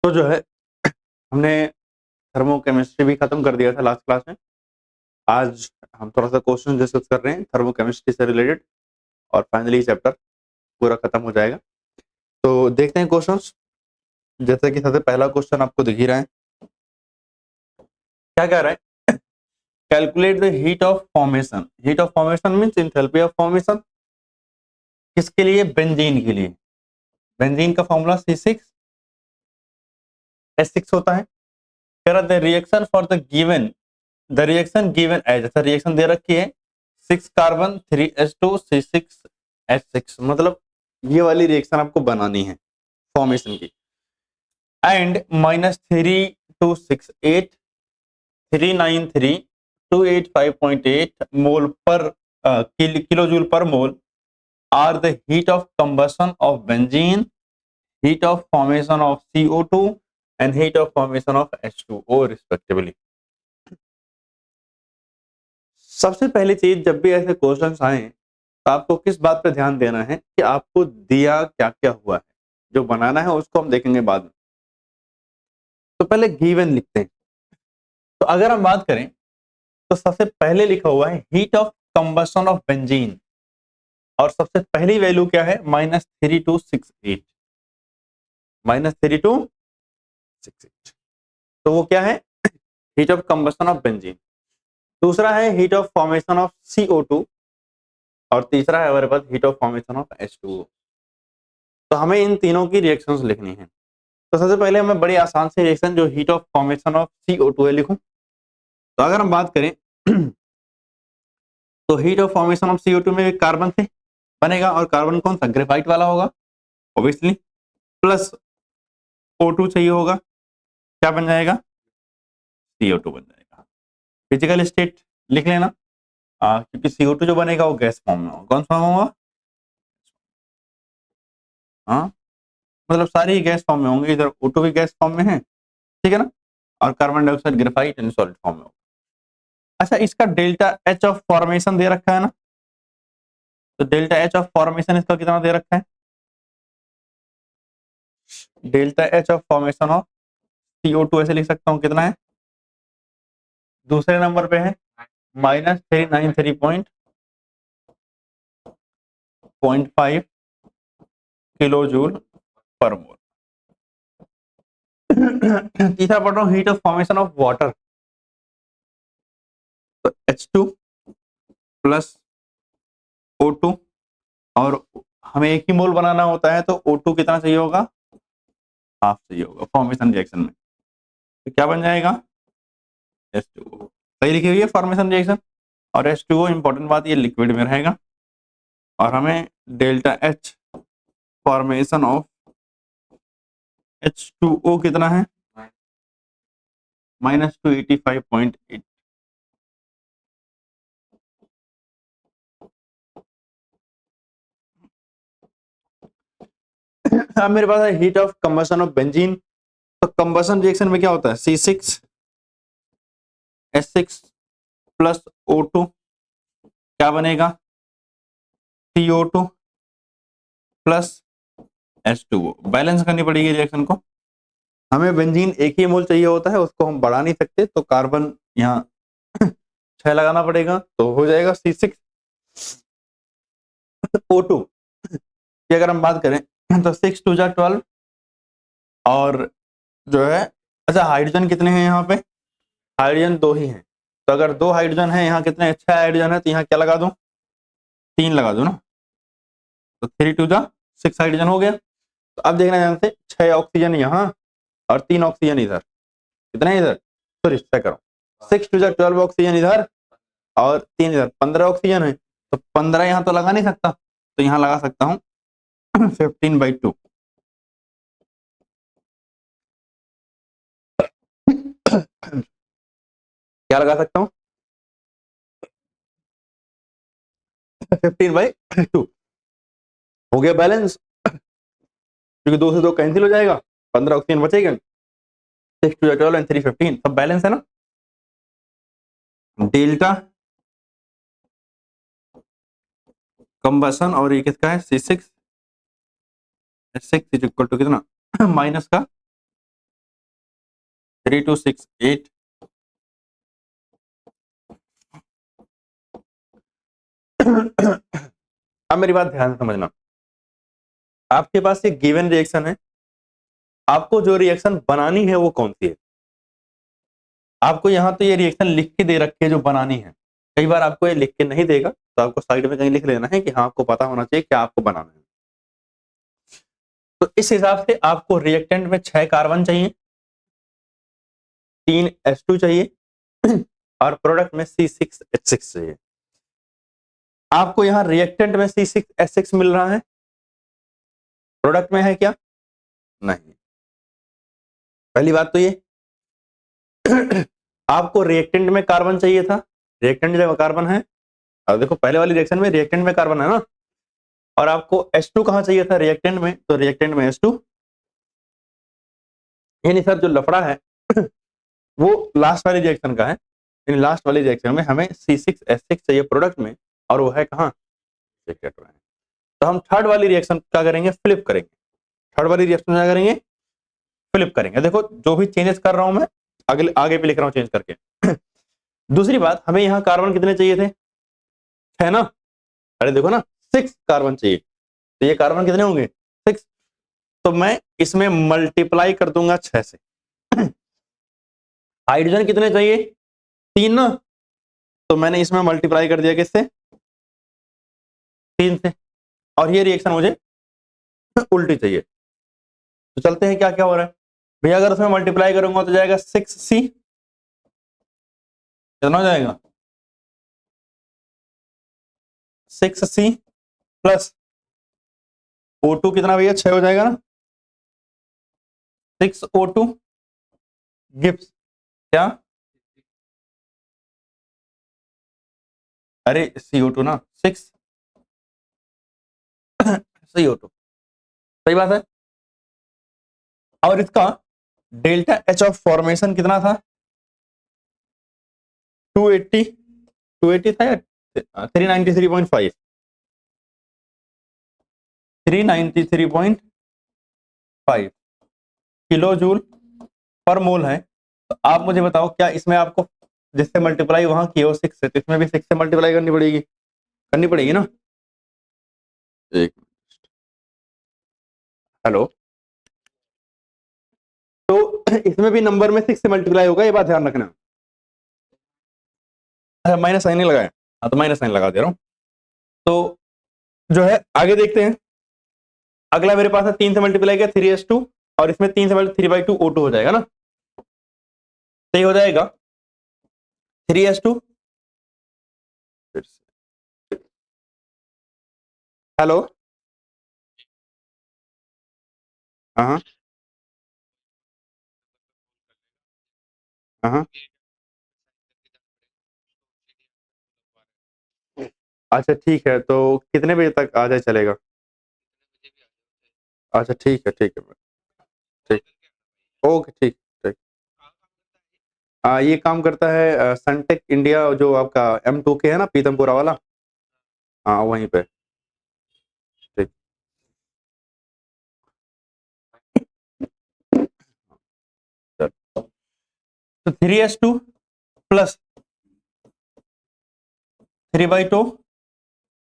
तो जो है हमने थर्मोकेमिस्ट्री भी खत्म कर दिया था लास्ट क्लास में। आज हम थोड़ा सा क्वेश्चन डिस्कस कर रहे हैं थर्मोकेमिस्ट्री से रिलेटेड और फाइनली चैप्टर पूरा खत्म हो जाएगा। तो देखते हैं क्वेश्चंस। जैसे कि सबसे पहला क्वेश्चन आपको दिख ही रहा है, क्या कह रहा है? Calculate the heat of formation. Heat of formation means enthalpy of formation. किसके लिए? बेंजीन के लिए। बेंजीन का फॉर्मूला C6H6 होता है। कह रहा the reaction for the reaction given as, ऐसा रिएक्शन दे रखी है 6 कार्बन 3H2 C6H6, मतलब ये वाली रिएक्शन आपको बनानी है फॉर्मेशन की। एंड -3268 393 285.8 मोल पर किलोजूल पर mole are the heat of combustion of benzene, heat of formation of CO2 and heat of formation of H2O respectively. सबसे पहली चीज, जब भी ऐसे क्वेश्चंस आए तो आपको किस बात पर ध्यान देना है कि आपको दिया क्या क्या हुआ है। जो बनाना है उसको हम देखेंगे बाद में। तो पहले गिवन लिखते हैं। तो अगर हम बात करें तो सबसे पहले लिखा हुआ है heat of combustion of benzene, और सबसे पहली वैल्यू क्या है? -3268। -3268, तो वो क्या है? Heat of combustion of benzene. दूसरा है heat of formation of CO2 और तीसरा है हमारे पास heat of formation of H2O। तो हमें इन तीनों की रिएक्शंस लिखनी है। तो सबसे पहले हमें बड़ी आसान सी रिएक्शन जो heat of formation of CO2 है लिखूं। तो अगर हम बात करें तो heat of formation of CO2 में कार्बन से बनेगा, और कार्बन कौन सा? ग्रेफाइट वाला होगा ऑब्वियसली, प्लस O2 चाहिए होगा, क्या बन जाएगा? CO2 बन जाएगा। फिजिकल स्टेट लिख लेना, क्योंकि CO2 जो बनेगा वो गैस फॉर्म में होगा। कौन सा होगा? हाँ, मतलब सारे ही गैस फॉर्म में होंगे। इधर O2 भी गैस फॉर्म में है, ठीक है ना, और carbon dioxide graphite and solid form में होगा। अच्छा, इसका डेल्टा H ऑफ फॉर्मेशन दे रखा है ना, तो डेल्टा H ऑफ फॉर्मेशन इसका कितना दे रखा है? Delta H of formation of CO2 ऐसे लिख सकता हूँ, कितना है? दूसरे नंबर पे है -393.5 किलोजूल पर मोल। तीसरा पढ़ रहा हूँ heat of formation of water. तो H2 प्लस O2, और हमें एक ही मोल बनाना होता है तो O2 कितना चाहिए होगा? हाफ चाहिए होगा फॉर्मेशन रिएक्शन में। तो क्या बन जाएगा? H2O। सही लिखी हुई है फॉर्मेशन रिएक्शन। और H2O इंपॉर्टेंट बात, ये लिक्विड में रहेगा, और हमें delta H formation of H2O कितना है? -285.8। अब मेरे पास है heat of combustion of benzene. तो कंबशन रिएक्शन में क्या होता है? C6H6 प्लस O2 क्या बनेगा? CO2 plus H2O। बैलेंस करनी पड़ेगी रिएक्शन को। हमें बेंजीन एक ही मोल चाहिए होता है, उसको हम बढ़ा नहीं सकते, तो कार्बन यहाँ 6 लगाना पड़ेगा, तो हो जाएगा C6O2 की अगर हम बात करें तो 6 2 जा 12, और जो है, अच्छा हाइड्रोजन कितने हैं यहाँ पे? हाइड्रोजन 2 ही हैं। तो अगर 2 हाइड्रोजन है यहाँ, कितने? 6 हाइड्रोजन है, तो यहाँ क्या लगा दूं? 3 लगा दूं ना, तो 3 2 जा 6 हाइड्रोजन हो गया। तो अब देखना ध्यान से, 6 ऑक्सीजन यहाँ और 3 ऑक्सीजन इधर। कितना है इधर? सॉरी, चेक करो, 6 2 जा 12 ऑक्सीजन इधर और 3 इधर, 15 ऑक्सीजन है। तो 15 यहाँ तो लगा नहीं सकता, तो यहाँ लगा सकता हूँ 15/2। क्या लगा सकता हूँ? 15/2 हो गया बैलेंस, क्योंकि 2 से 2 कैंसिल हो जाएगा, 15 ऑक्सीजन बचेगा। 6 2 जा 12 एंड 3 15, सब बैलेंस है ना। डेल्टा कंबशन, और ये किसका है? C6H6 इज इक्वल टू कितना? माइनस का 3268। अब मेरी बात ध्यान से समझना, आपके पास एक गिवन रिएक्शन है, आपको जो रिएक्शन बनानी है वो कौन सी है। आपको यहाँ तो ये रिएक्शन लिख के दे रखी है जो बनानी है, कई बार आपको ये लिख के नहीं देगा तो आपको साइड में कहीं लिख लेना है कि हाँ आपको पता होना चाहिए क्या आपको बनाना है। तो इस हिसाब से आपको रिएक्टेंट में 6 कार्बन चाहिए, 3 H2 चाहिए और प्रोडक्ट में C6H6 चाहिए। आपको यहाँ रिएक्टेंट में C6H6 मिल रहा है, प्रोडक्ट में है क्या? नहीं। पहली बात तो ये आपको रिएक्टेंट में कार्बन चाहिए था, रिएक्टेंट जब कार्बन है, अब देखो पहले वाली रिएक्शन में रिएक्टेंट में कार्बन है ना, और आपको H2 कहां चाहिए था? रिएक्टेंट में, तो रिएक्टेंट में H2। यानी सर जो लफड़ा है वो लास्ट वाली रिएक्शन का है, यानी लास्ट वाली रिएक्शन में हमें C6H6 चाहिए प्रोडक्ट में, और वो है कहां? रिएक्टेंट में। तो हम थर्ड वाली रिएक्शन क्या करेंगे? फ्लिप करेंगे। थर्ड वाली रिएक्शन क्या करेंगे? फ्लिप करेंगे। देखो जो भी चेंजेस कर रहा हूं मैं अगले आगे पे लिख रहा हूं चेंज करके। दूसरी बात, हमें यहाँ कार्बन कितने चाहिए थे? 6 ना। अरे देखो ना 6 कार्बन चाहिए, तो ये कार्बन कितने होंगे? 6। तो मैं इसमें मल्टीप्लाई कर दूंगा 6 से। हाइड्रोजन कितने चाहिए? 3 ना, तो मैंने इसमें मल्टीप्लाई कर दिया किससे? 3 से। और ये रिएक्शन मुझे उल्टी चाहिए, तो चलते हैं क्या क्या हो रहा है भैया। अगर उसमें मल्टीप्लाई करूंगा तो जाएगा 6C, कितना हो जाएगा? 6C प्लस O2 कितना भैया? 6 हो जाएगा ना। 6O2 गिव्स क्या? अरे CO2 ना, 6 CO2, सही बात है। और इसका डेल्टा H ऑफ फॉर्मेशन कितना था? 280 था या 393.5? 393.5 किलो जूल पर मोल है। तो आप मुझे बताओ क्या इसमें आपको जिससे मल्टीप्लाई वहां की हो 6 से, तो इसमें भी 6 से मल्टीप्लाई करनी पड़ेगी, ना। एक हेलो, तो इसमें भी नंबर में 6 से मल्टीप्लाई होगा, ये बात ध्यान रखना। माइनस साइन नहीं लगाया, हाँ तो माइनस साइन लगा दे रहा हूं। तो जो है आगे देखते हैं, अगला मेरे पास है 3 से मल्टीप्लाई किया 3S2, और इसमें 3 से मल्टीप्लाई 3/2 O2 हो जाएगा ना, सही हो जाएगा 3S2। हेलो, हाँ हाँ, अच्छा ठीक है, तो कितने बजे तक आ जाए चलेगा? अच्छा ठीक है, ठीक, ओके ठीक ठीक। ये काम करता है सनटेक इंडिया, जो आपका M2K है ना, पीतमपुरा वाला, हाँ वहीं पे। ठीक, चल। तो 3S2 plus 3/2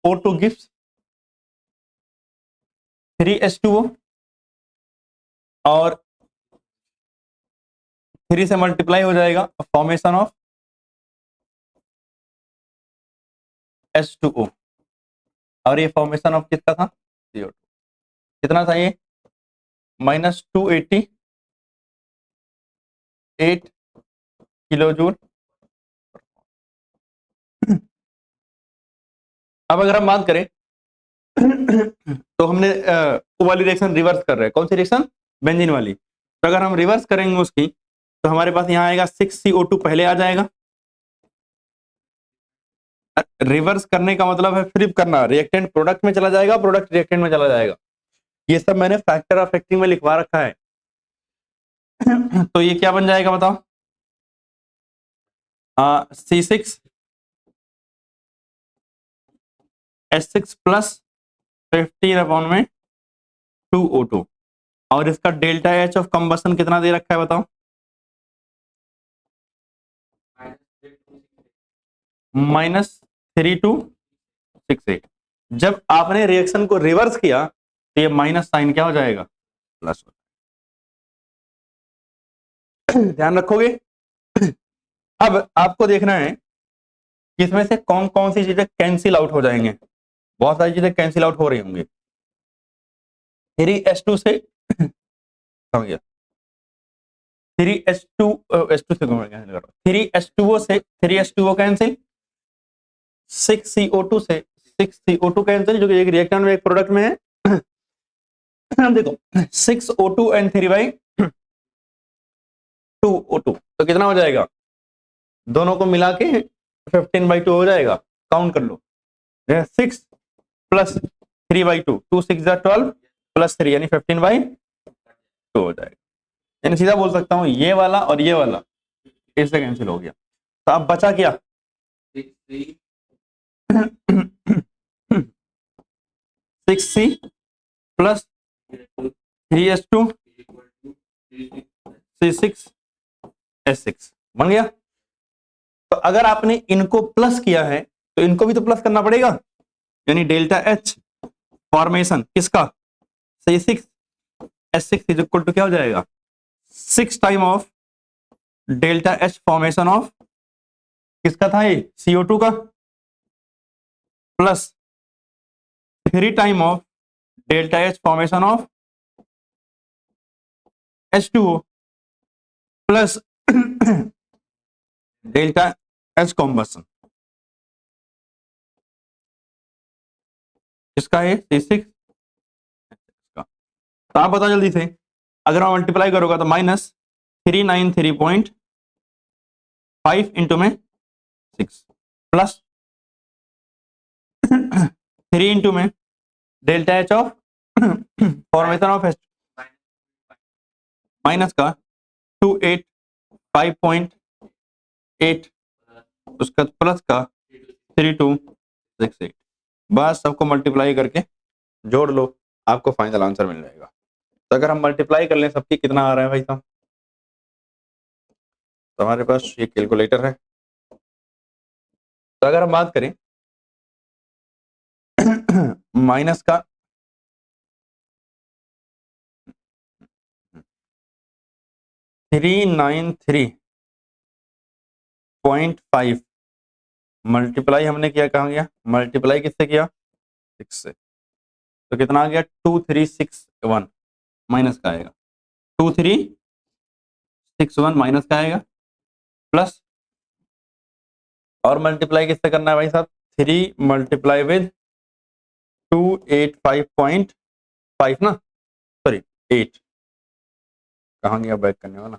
O2 gives 3H2O, और 3 से मल्टीप्लाई हो जाएगा फॉर्मेशन ऑफ H2O, और ये फॉर्मेशन ऑफ किसका था? CO2। कितना था ये? -288 किलो जूल। अब अगर हम बात करें तो हमने वो वाली रिएक्शन रिवर्स कर रहे हैं, कौन सी रिएक्शन? बेंजीन वाली। तो अगर हम रिवर्स करेंगे उसकी, तो हमारे पास यहाँ आएगा 6CO2 पहले आ जाएगा। रिवर्स करने का मतलब है फ्लिप करना, रिएक्टेंट प्रोडक्ट में चला जाएगा, प्रोडक्ट रिएक्टेंट में चला जाएगा। ये सब मैंने फैक्टर ऑफ एक्टिंग में लिखवा रखा है। तो ये क्या बन जाएगा बताओ? C6H6 प्लस 15/2O2, और इसका डेल्टा H ऑफ कंबसन कितना दे रखा है बताओ? -3268। जब आपने रिएक्शन को रिवर्स किया तो ये माइनस साइन क्या हो जाएगा, प्लस। ध्यान रखोगे। अब आपको देखना है कि इसमें से कौन कौन सी चीजें कैंसिल आउट हो जाएंगे। बहुत सारी चीजें कैंसिल आउट हो रही होंगी। 3s2 से 3s2 s2 से 3s2o से 3s2o कैंसिल, 6CO2 से 6CO2 कैंसिल, जो कि एक रिएक्टेंट में एक प्रोडक्ट में है। देखो 6O2 एंड 3/2O2 तो कितना हो जाएगा, दोनों को मिला के 15/2 हो जाएगा। काउंट कर लो, 6 प्लस 3/2, 2 6 12 प्लस 3 यानी 15/2 हो जाएगा। यानी सीधा बोल सकता हूं ये वाला और ये वाला इससे कैंसिल हो गया। तो अब बचा क्या, 6C प्लस 3s2 C6s6 बन गया। तो अगर आपने इनको प्लस किया है तो इनको भी तो प्लस करना पड़ेगा, यानी डेल्टा H फॉर्मेशन किसका, C6s6 इज इक्वल टू क्या हो जाएगा, 6 time of delta H formation of किसका था ये, CO2 का, plus 3 time of delta H formation of H2O plus delta H combustion किसका है, C6 का। तो आप बताओ जल्दी से, अगर मैं मल्टीप्लाई करूंगा तो -393.5 इंटू में 6 प्लस 3 इंटू में delta H of formation of H minus का 285.8 उसका प्लस का 3268। बस सबको मल्टीप्लाई करके जोड़ लो, आपको फाइनल आंसर मिल जाएगा। तो अगर हम मल्टीप्लाई कर लें सबकी, कितना आ रहा है भाई साहब, तो हमारे पास ये कैलकुलेटर है। तो अगर हम बात करें माइनस का 393.5 मल्टीप्लाई हमने किया, कहाँ गया, मल्टीप्लाई किससे किया, 6 से, तो कितना आ गया 2361 माइनस का आएगा, 2361 माइनस का आएगा, प्लस और मल्टीप्लाई किससे करना है भाई साहब, 3 मल्टीप्लाई विद 285.5 ना, सॉरी 8, कहाँ गया बैक करने वाला,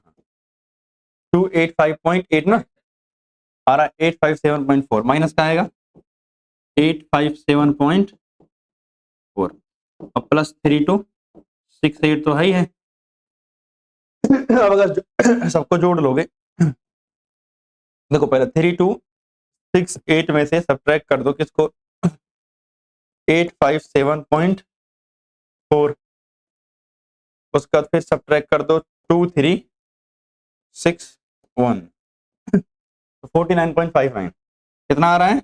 285.8 ना आ रहा, 857.4 माइनस का आएगा 857.4 और प्लस 3268 तो है ही है। अब अगर सबको जोड़ लोगे, देखो पहले 3268 में से सब्ट्रैक्ट कर दो किसको, 857.4, उसका फिर सब्ट्रैक्ट कर दो 2361, 49.59 कितना आ रहा है,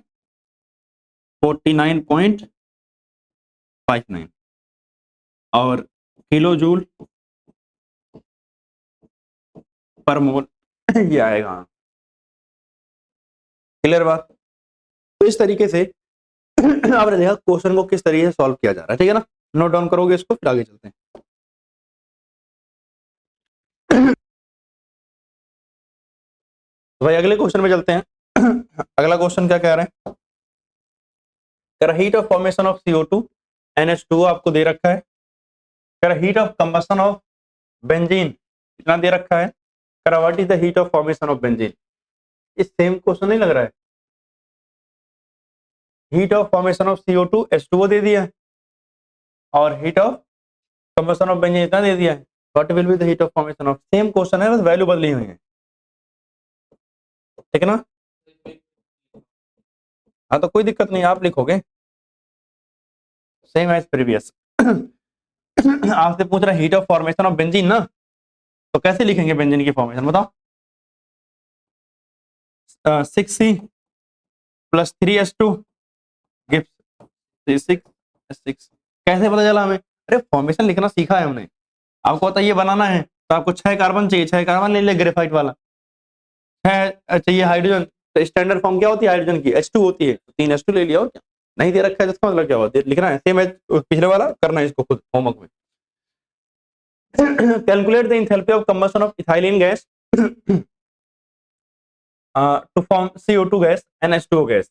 49.59 और किलो जूल पर मोल ये आएगा। क्लियर बात। तो इस तरीके से आपने देखा क्वेश्चन को किस तरीके से सॉल्व किया जा रहा है, ठीक है ना, नोट डाउन करोगे इसको, फिर आगे चलते हैं। तो भाई अगले क्वेश्चन में चलते हैं। अगला क्वेश्चन क्या कह रहे हैं, heat of formation of CO2 NH2O आपको दे रखा है, heat of combustion of benzene कितना दे रखा है, what is the heat of formation of benzene. ये सेम क्वेश्चन नहीं लग रहा है, heat of formation of CO2 H2O दे दिया है और heat of combustion of benzene इतना दे दिया है, what will be the heat of formation of, same question है बस वैल्यू बदली हुई है, ठीक है ना। हाँ तो कोई दिक्कत नहीं, आप लिखोगे सेम एज प्रीवियस। आपसे पूछ रहा है heat of formation of benzene ना, तो कैसे लिखेंगे बेंजीन की फॉर्मेशन बताओ, 6C plus 3s2 gives C6H6। कैसे पता चला हमें? अरे फॉर्मेशन लिखना सीखा है हमने, आपको पता ये बनाना है तो आपको 6 कार्बन चाहिए, 6 कार्बन ले ले ग्रेफाइट वाला, 6 चाहिए हाइड्रोजन, तो स्टैंडर्ड फॉर्म क्या होती है हाइड्रोजन की? H2 होती है, तो 3s2 ले लिया और क्या। नहीं दे रखा है इसका मतलब क्या हुआ? लिखना है सेम है पिछले वाला, करना है इसको खुद होमवर्क में। Calculate the enthalpy of combustion of ethylene gas to form CO2 gas and H2O gas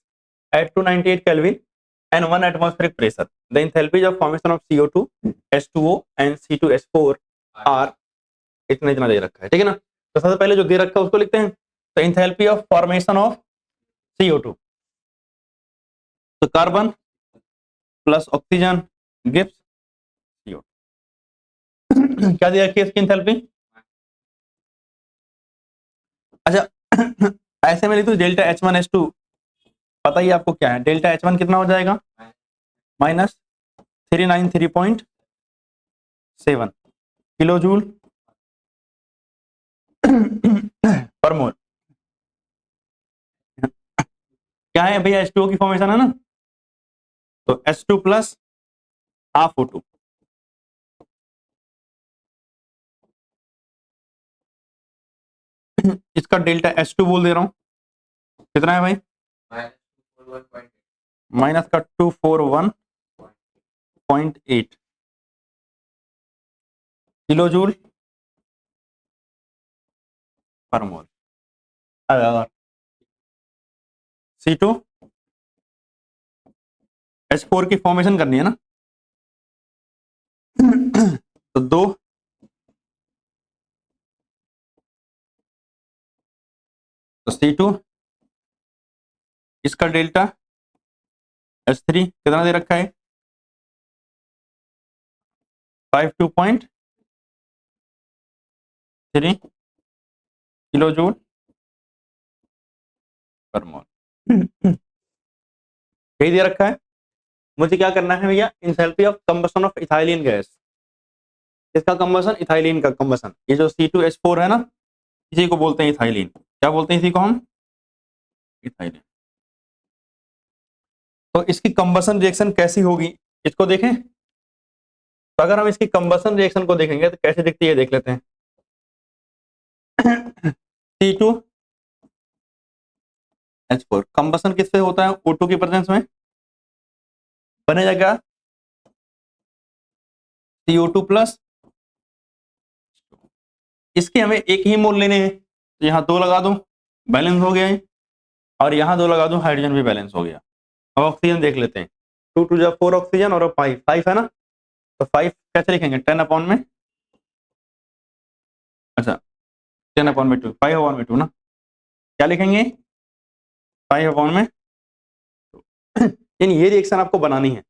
at 298 Kelvin and 1 atmospheric pressure. The enthalpies of formation of CO2, H2O and C2H4 are इतना इतना दे रखा है, ठीक है ना। तो सबसे पहले जो दे रखा है उसको लिखते हैं। तो enthalpy of formation of CO2, तो carbon plus oxygen gives CO2। क्या दे रखी है इसकी एंथैल्पी? अच्छा ऐसे में लिख दो डेल्टा H1H2, पता ही आपको क्या है, डेल्टा H1 कितना हो जाएगा? माइनस 393.7 किलो जूल पर मोल। क्या है भैया? H2O की फॉर्मेशन है ना, तो H2 प्लस हाफ O2, इसका डेल्टा H2 बोल दे रहा हूं, कितना है भाई? माइनस का 241.8 किलो जूल पर मोल। C2 H4 की फॉर्मेशन करनी है ना, तो 2 तो C2 इसका डेल्टा H3 कितना दे रखा है? 52.3 किलो जूल पर मोल। यही दे रखा है। मुझे क्या करना है भैया? Enthalpy of combustion of ethylene gas, इसका कंबशन, इथाइलिन का कंबशन, ये जो C2H4 है ना, इसी को बोलते हैं इथाइलिन। क्या बोलते हैं इसी को हम? इथाइलिन। तो इसकी कंबशन रिएक्शन कैसी होगी इसको देखें। तो अगर हम इसकी कंबशन रिएक्शन को देखेंगे तो कैसे दिखती है देख लेते हैं। C2H4 कंबशन किससे होता है? O2 की प्रेजेंस में बनेगा क्या? CO2 प्लस, इसके हमें एक ही मोल लेने हैं, तो यहाँ 2 लगा दूं, बैलेंस हो गया है, और यहाँ 2 लगा दूं, हाइड्रोजन भी बैलेंस हो गया। अब ऑक्सीजन देख लेते हैं, 2 2 जा 4 ऑक्सीजन और 5 है ना, तो 5 कैसे लिखेंगे? 10 अपॉन में, अच्छा 10 अपॉन में 2, 5 अपॉन में 2 ना, क्या लिखेंगे? 5 अपॉन में 2। यानी ये रिएक्शन आपको बनानी है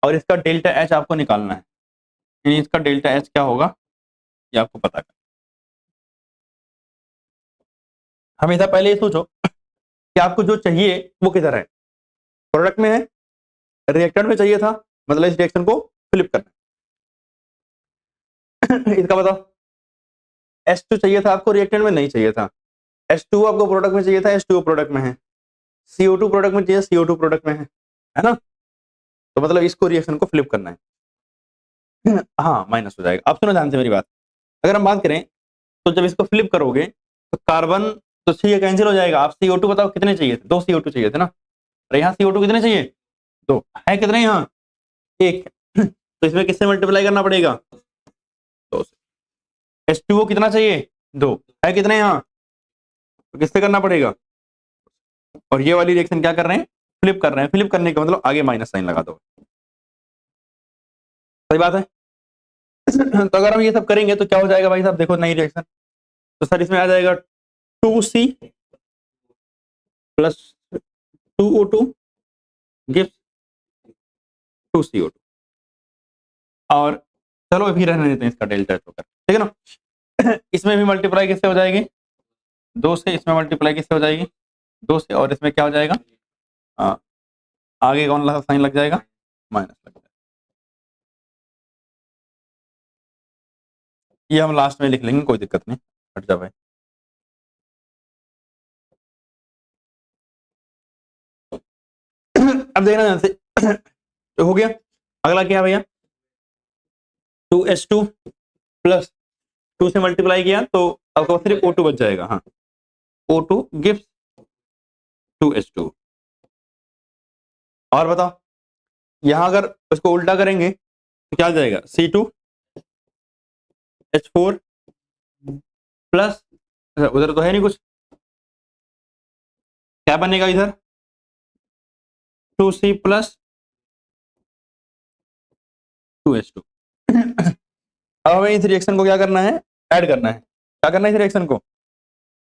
और इसका डेल्टा H आपको निकालना है, यानी इसका डेल्टा H क्या होगा ये आपको पता करना। हमेशा पहले ये सोचो कि आपको जो चाहिए वो किधर है, प्रोडक्ट में है, रिएक्टर में चाहिए था, मतलब इस रिएक्शन को फ्लिप करना है। इसका बताओ, H2 चाहिए था आपको, रिएक्टेंट में नहीं चाहिए था। H2 आपको प्रोडक्ट में चाहिए था, H2O प्रोडक्ट में है। CO2 प्रोडक्ट में चाहिए, CO2 प्रोडक्ट में है ना। तो मतलब इसको रिएक्शन को फ्लिप करना है। हाँ माइनस हो जाएगा। अब सुनो ध्यान से मेरी बात, अगर हम बात करें तो जब इसको फ्लिप करोगे तो कार्बन तो C कैंसिल हो जाएगा। आप CO2 बताओ कितने चाहिए थे? 2 CO2 चाहिए थे ना, और यहाँ CO2 कितने चाहिए? 2 है, कितने यहाँ? 1। तो इसमें किससे मल्टीप्लाई करना पड़ेगा? 2 से। H2O कितना चाहिए? 2 है, कितने यहाँ? तो किससे करना पड़ेगा? और ये वाली रिएक्शन क्या कर रहे हैं? फ्लिप कर रहे हैं। फ्लिप करने का मतलब आगे माइनस साइन लगा दो, सही बात है। तो अगर हम ये सब करेंगे तो क्या हो जाएगा भाई साहब? देखो नई रिएक्शन, तो सर इसमें आ जाएगा 2C plus 2O2 gives 2CO2। और चलो अभी रहने देते हैं इसका डेल्टा होकर, ठीक है ना। इसमें भी मल्टीप्लाई किससे हो जाएगी? 2 से। इसमें मल्टीप्लाई किससे हो जाएगी? 2 से। और इसमें क्या हो जाएगा? आ, आगे कौन सा साइन लग जाएगा? माइनस लग जाएगा। ये हम लास्ट में लिख लेंगे, कोई दिक्कत नहीं, हट जा भाई। अब देखना ध्यान से तो हो गया। अगला क्या है भैया, 2H2 प्लस 2 से मल्टीप्लाई किया तो आपका सिर्फ O2 बच जाएगा। हाँ, O2 गिव्स 2H2। और बताओ, यहां अगर उसको उल्टा करेंगे तो क्या आ जाएगा, C2H4 प्लस, उधर तो है नहीं कुछ, क्या बनेगा इधर, 2C प्लस 2H2। अब हमें इस रिएक्शन को क्या करना है, ऐड करना है। क्या करना है इस रिएक्शन को,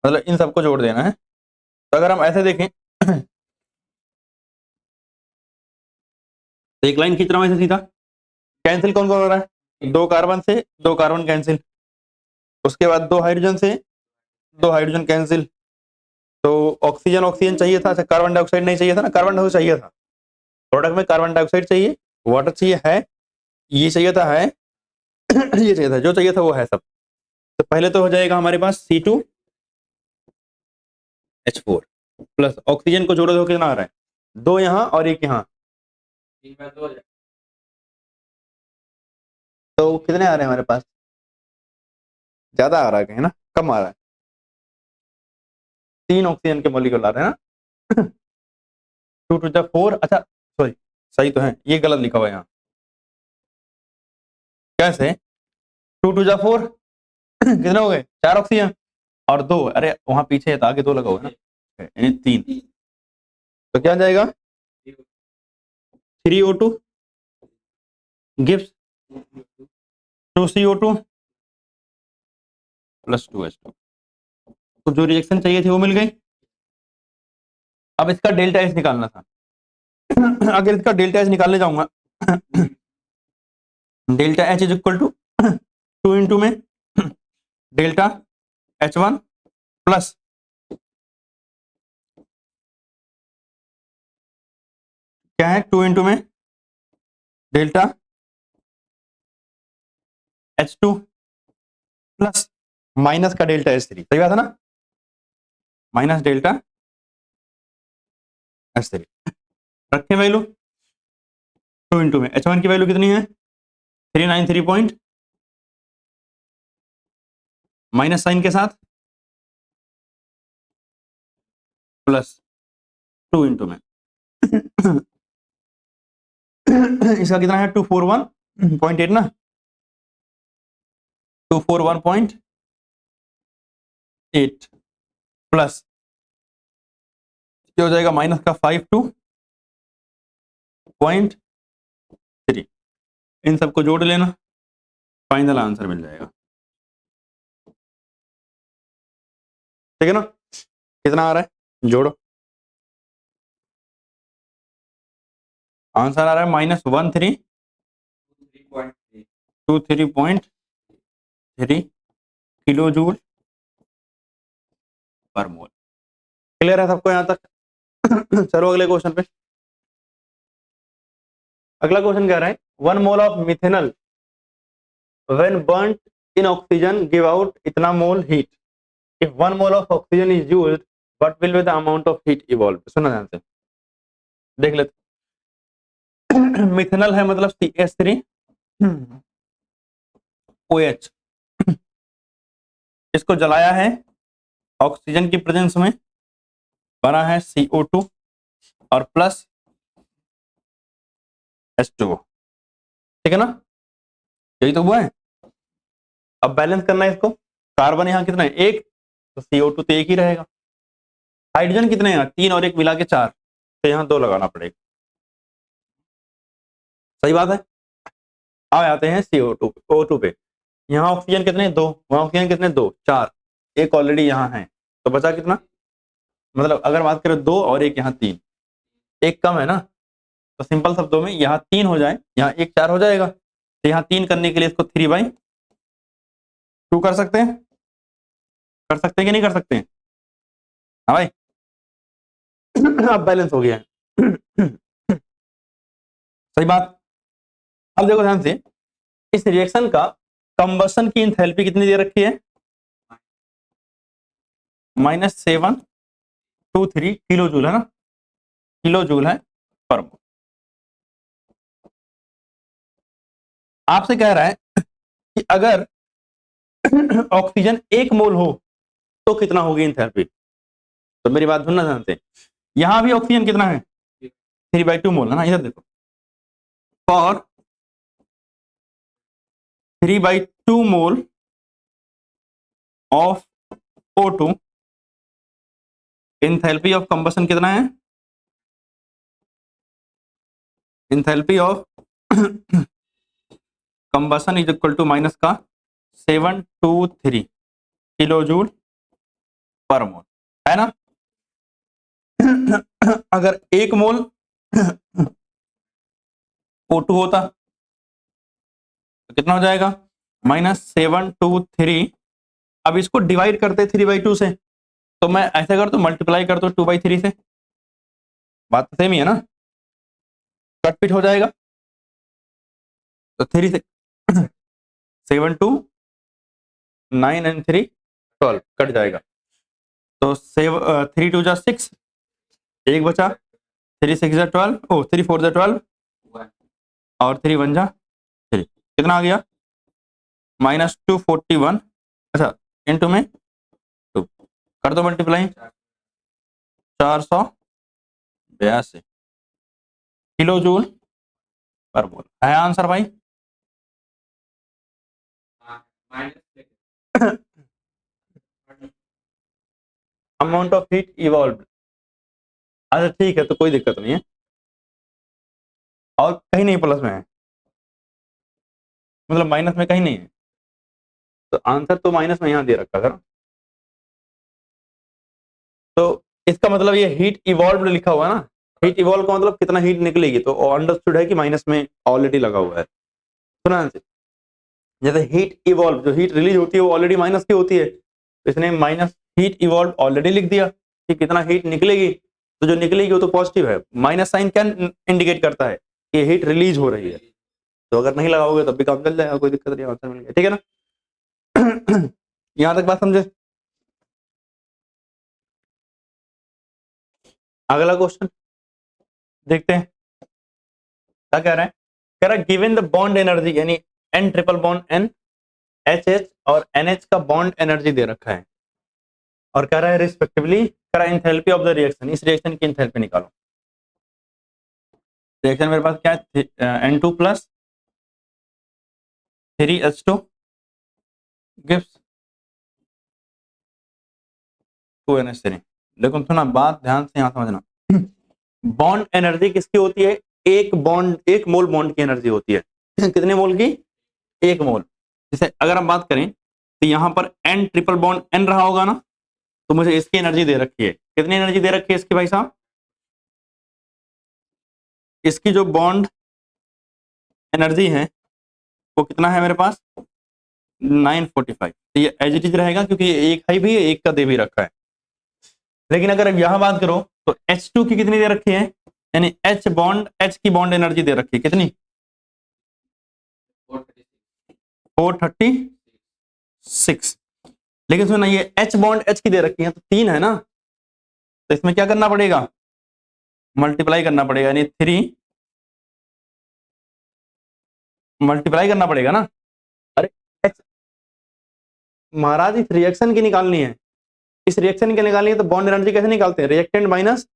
मतलब इन सबको जोड़ देना है। तो अगर हम ऐसे देखें तो एक लाइन खींच रहा हूं ऐसे सीधा, कैंसिल कौन कौन हो रहा है, 2 कार्बन से 2 कार्बन कैंसिल, उसके बाद 2 हाइड्रोजन से 2 हाइड्रोजन कैंसिल, तो ऑक्सीजन ऑक्सीजन चाहिए था, अच्छा कार्बन डाइऑक्साइड नहीं चाहिए था ना, कार्बन डाइऑक्साइड चाहिए था, प्रोडक्ट में कार्बन डाइऑक्साइड चाहिए, वाटर चाहिए है, ये चाहिए था है ये चाहिए था, जो चाहिए था वो है सब। तो पहले तो हो जाएगा हमारे पास C2H4 प्लस ऑक्सीजन को जोड़ो तो कितना आ रहा है, 2 यहाँ और 1 यहाँ, तो कितने आ रहे हैं हमारे पास, ज्यादा आ रहा है कहीं ना, कम आ रहा है, 3 ऑक्सीजन के मॉलिक्यूल आ रहे हैं ना 2 टू द 4, अच्छा सॉरी सही तो है, ये गलत लिखा हुआ है यहाँ, कैसे 2 टू द 4 कितने हो गए, 4 ऑक्सीजन और 2, अरे वहां पीछे है तो आगे 2 लगा हुआ है ना, यानी 3, तो क्या जाएगा 3O2 gives 2CO2 plus 2H2। तो जो रिएक्शन चाहिए थी वो मिल गई। अब इसका डेल्टा एच निकालना था अगर इसका डेल्टा एच निकालने जाऊंगा delta H is equal to 2 into में डेल्टा H1 प्लस क्या है 2 इंटू में डेल्टा H2 प्लस माइनस का डेल्टा H3, सही बात है ना, माइनस डेल्टा H3 रखें वैल्यू, 2 इंटू में H1 की वैल्यू कितनी है 393 पॉइंट, माइनस साइन के साथ प्लस 2 इंटू में इसका कितना है 241.8 ना, 241.8 प्लस क्या हो जाएगा माइनस का 52.3, इन सबको जोड़ लेना, फाइनल आंसर मिल जाएगा, ठीक है ना। कितना आ रहा है, जोड़ो, आंसर आ रहा है -1323.3 किलो जूल पर मोल। क्लियर है सबको यहां तक चलो अगले क्वेश्चन पे। अगला क्वेश्चन कह रहा है 1 mole of methanol when burned in oxygen give out इतना mole heat, if 1 mole of oxygen is used what will be the amount of heat evolve. सुनना ध्यान से, देख लेते मिथेनॉल है मतलब CH3OH, इसको जलाया है ऑक्सीजन की प्रेजेंस में, बना है CO2 और प्लस H2O, ठीक है ना, यही तो हुआ है। अब बैलेंस करना है इसको, कार्बन यहाँ कितना है 1, तो CO2 तो 1 ही रहेगा, हाइड्रोजन कितने हैं 3 और 1 मिला के 4, तो यहाँ 2 लगाना पड़ेगा, सही बात है। अब आते हैं CO2 O2 पे, यहाँ ऑक्सीजन कितने 2, वहां ऑक्सीजन कितने 2 4, एक ऑलरेडी यहाँ है, तो बचा कितना, मतलब अगर बात करें 2 और 1 यहाँ 3, एक कम है ना, तो सिंपल शब्दों में यहाँ 3 हो जाए, यहाँ 1 4 हो जाएगा, तो यहाँ 3 करने के लिए इसको 3/2 कर सकते हैं, कर सकते हैं कि नहीं कर सकते हैं, हाँ भाई अब बैलेंस हो गया है सही बात। अब देखो ध्यान से, इस रिएक्शन का कंबशन की एंथैल्पी कितनी दे रखी है -723 किलो जूल है ना, किलो जूल है, पर मोल। आपसे कह रहा है कि अगर ऑक्सीजन 1 मोल हो तो कितना होगी एंथैल्पी। तो मेरी बात सुनना ध्यान से, यहां भी ऑक्सीजन कितना है 3/2 मोल है ना। इधर देखो, for 3/2 mole of O2 enthalpy of combustion कितना है, enthalpy of combustion is equal to minus का 723 किलो जूल पर मोल, है ना। अगर 1 मोल O2 होता तो कितना हो जाएगा -723। अब इसको डिवाइड करते 3/2 से, तो मैं ऐसे कर तो मल्टीप्लाई कर दो 2/3 से, बात तो सेम ही है ना, कट पिट हो जाएगा। तो 3 से 7 2 9 एंड 3 12 कट जाएगा। तो 3 2 जा 6, एक बचा, 3 6 जा 12, 3 4 जा 12 और 3 1 जा 3, कितना आ गया -241। अच्छा, इनटू में 2 कर दो मल्टीप्लाई, 482 किलो जूल पर मोल है आंसर भाई। अमाउंट ऑफ हीट इवॉल्व, अच्छा ठीक है, तो कोई दिक्कत नहीं है, और कहीं नहीं प्लस में है, मतलब माइनस में कहीं नहीं है, तो आंसर तो माइनस में यहाँ दे रखा था। तो इसका मतलब ये हीट इवॉल्व लिखा हुआ है ना, हीट इवॉल्व का मतलब कितना हीट निकलेगी, तो अंडरस्टूड है कि माइनस में ऑलरेडी लगा हुआ है। सुना, जैसे हीट इवॉल्व, जो हीट रिलीज होती है वो ऑलरेडी माइनस की होती है, तो इसने माइनस हीट इवॉल्व ऑलरेडी लिख दिया कि कितना हीट निकलेगी, तो जो निकलेगी वो तो पॉजिटिव है। माइनस साइन क्या इंडिकेट करता है कि हीट रिलीज हो रही है, तो अगर नहीं लगाओगे तब भी काम चल जाएगा, कोई दिक्कत नहीं, आंसर मिल गया, ठीक है ना। यहां तक बात समझे। अगला क्वेश्चन देखते हैं क्या कह रहा है। कह रहा है गिवन द बॉन्ड एनर्जी, यानी N triple bond N HH और NH का बॉन्ड एनर्जी दे रखा है, और कह रहा है रिस्पेक्टिवली कह रहा है एंथैल्पी ऑफ द रिएक्शन, इस रिएक्शन की एंथैल्पी निकालो। रिएक्शन मेरे पास क्या है, N2 plus 3H2 gives 2NH3। लेकिन सुना, बात ध्यान से यहाँ समझना, बॉन्ड एनर्जी किसकी होती है, एक बॉन्ड, 1 मोल बॉन्ड की एनर्जी होती है। कितने मोल की, 1 मोल। जैसे अगर हम बात करें तो यहाँ पर N ट्रिपल बॉन्ड N रहा होगा ना, तो मुझे इसकी एनर्जी दे रखी है, कितनी एनर्जी दे रखी है इसकी भाई साहब, इसकी जो बॉन्ड एनर्जी है वो कितना है मेरे पास 945। तो ये एज इट इज रहेगा क्योंकि ये एक है भी है, एक का दे भी रखा है। लेकिन अगर यहां बात करो तो H2 की कितनी दे रखी है, यानी H की बॉन्ड एनर्जी दे रखी है कितनी 436। लेकिन सुना, ये H बॉन्ड H की दे रखी है तो 3 है ना, तो इसमें क्या करना पड़ेगा, मल्टीप्लाई करना पड़ेगा, यानी 3 मल्टीप्लाई करना पड़ेगा ना। अरे H, महाराज इस रिएक्शन की निकालनी है, इस रिएक्शन की निकालनी है, तो बॉन्ड एनर्जी कैसे निकालते हैं, रिएक्टेंट माइनस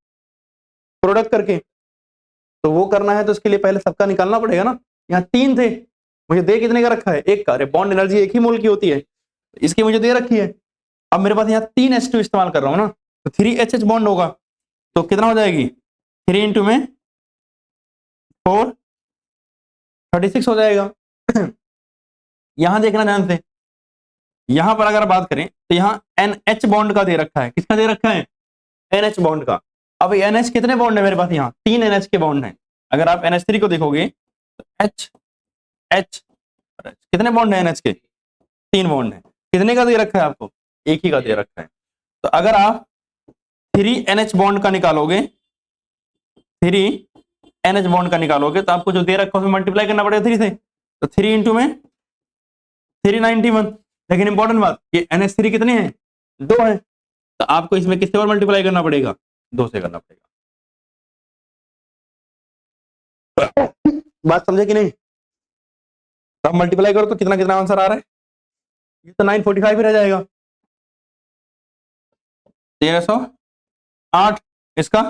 प्रोडक्ट करके, तो वो करना है तो उसके लिए पहले सबका निकालना पड़ेगा ना। यहाँ 3 थे, मुझे दे कितने का रखा है, 1 का। अरे बॉन्ड एनर्जी 1 ही मोल की होती है, इसकी मुझे दे रखी है। अब मेरे पास यहाँ 3H2 इस्तेमाल कर रहा हूँ ना, तो 3HH बॉन्ड होगा, तो कितना हो जाएगी 3 इंटू में 436 हो जाएगा। यहां देखना ध्यान से, यहां पर अगर बात करें तो यहाँ NH बॉन्ड का दे रखा है, किसका दे रखा है NH बॉन्ड का। अब NH कितने बॉन्ड है मेरे पास, यहाँ 3 NH के बॉन्ड हैं। अगर आप NH3 को देखोगे तो H H कितने बॉन्ड है NH के, 3 बॉन्ड है। कितने का दे रखा है आपको, 1 ही का दे रखा है। तो अगर आप 3NH बॉन्ड का निकालोगे, 3NH बॉन्ड का निकालोगे तो आपको जो दे रखा है उसमें मल्टीप्लाई करना पड़ेगा 3 से, तो 3 इंटू में 391। लेकिन इंपॉर्टेंट बात, ये NH3 कितने हैं 2 है, तो आपको इसमें किससे और मल्टीप्लाई करना पड़ेगा 2 से करना पड़ेगा। बात समझे कि नहीं? तो मल्टीप्लाई करो तो कितना कितना आंसर आ रहा है, ये तो 945 ही रह जाएगा। 1308, इसका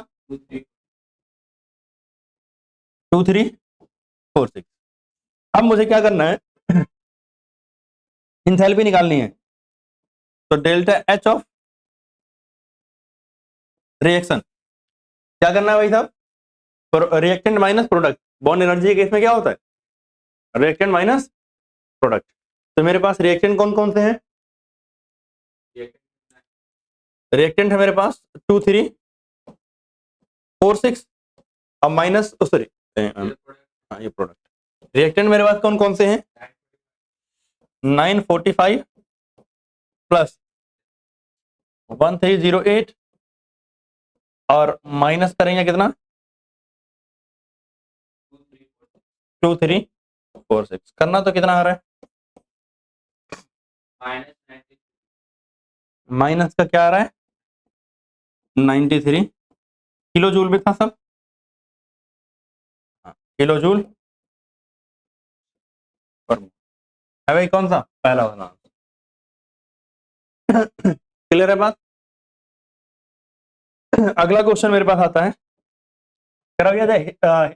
2346। अब मुझे क्या करना है, इंथैल्पी निकालनी है। तो डेल्टा एच ऑफ रिएक्शन क्या करना है भाई साहब, reactant minus product. Bond energy के केस में क्या होता है, रिएक्टेंट माइनस प्रोडक्ट। तो मेरे पास रिएक्टेंट कौन कौन से हैं, रिएक्टेंट है मेरे पास 2346 और माइनस सॉरी ये प्रोडक्ट। रिएक्टेंट मेरे पास कौन कौन से हैं, 945 प्लस 1308 और माइनस करेंगे कितना 2346। करना तो कितना आ रहा है, माइनस का क्या आ रहा है 93 किलो जूल में था सब, किलो जूल पर है भाई, कौन सा पहला वाला। क्लियर है बात। अगला क्वेश्चन मेरे पास आता है, करा गया था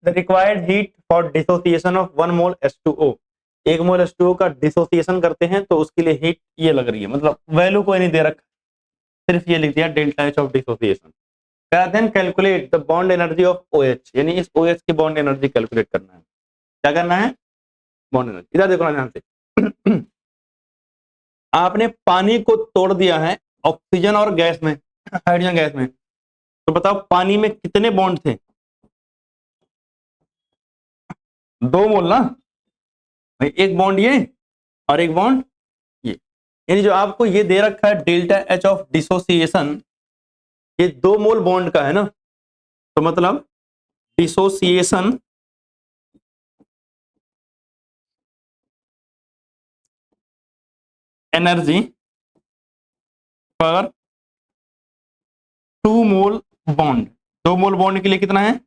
the required heat for dissociation of 1 mole H2O। 1 mole H2O का डिसोसिएशन करते हैं तो उसके लिए हीट ये लग रही है, मतलब वैल्यू कोई नहीं दे रखा, सिर्फ ये लिख दिया delta H of dissociation. Then calculate the bond energy of OH, यानी इस OH की बॉन्ड एनर्जी कैलकुलेट करना है। क्या करना है, बॉन्ड एनर्जी। इधर देखो ना ध्यान से, आपने पानी को तोड़ दिया है ऑक्सीजन और गैस में, हाइड्रोजन गैस में, तो बताओ पानी में कितने बॉन्ड थे, 2 मोल ना भाई, एक बॉन्ड ये और एक बॉन्ड ये, यानी जो आपको ये दे रखा है डेल्टा एच ऑफ डिसोसिएशन, ये 2 मोल बॉन्ड का है ना, तो मतलब डिसोसिएशन एनर्जी पर 2 मोल बॉन्ड, 2 मोल बॉन्ड के लिए कितना है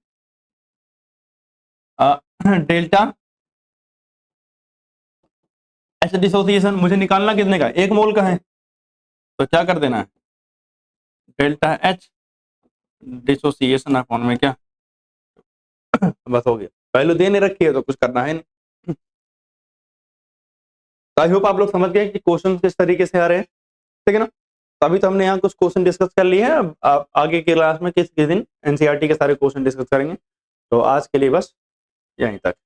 डेल्टा एच डिसोसिएशन। मुझे निकालना कितने का, 1 मोल का है, तो क्या कर देना है डेल्टा एच डिसोसिएशन अपॉन में क्या बस हो गया, वैल्यू दे नहीं रखी है तो कुछ करना है नहीं। तो आई होप आप लोग समझ गए कि क्वेश्चन किस तरीके से आ रहे हैं, ठीक है ना। तो अभी तो हमने यहाँ कुछ क्वेश्चन डिस्कस कर लिए हैं, अब आप आगे की क्लास में किस दिन एनसीईआरटी के सारे क्वेश्चन डिस्कस करेंगे। तो आज के लिए बस यहीं तक।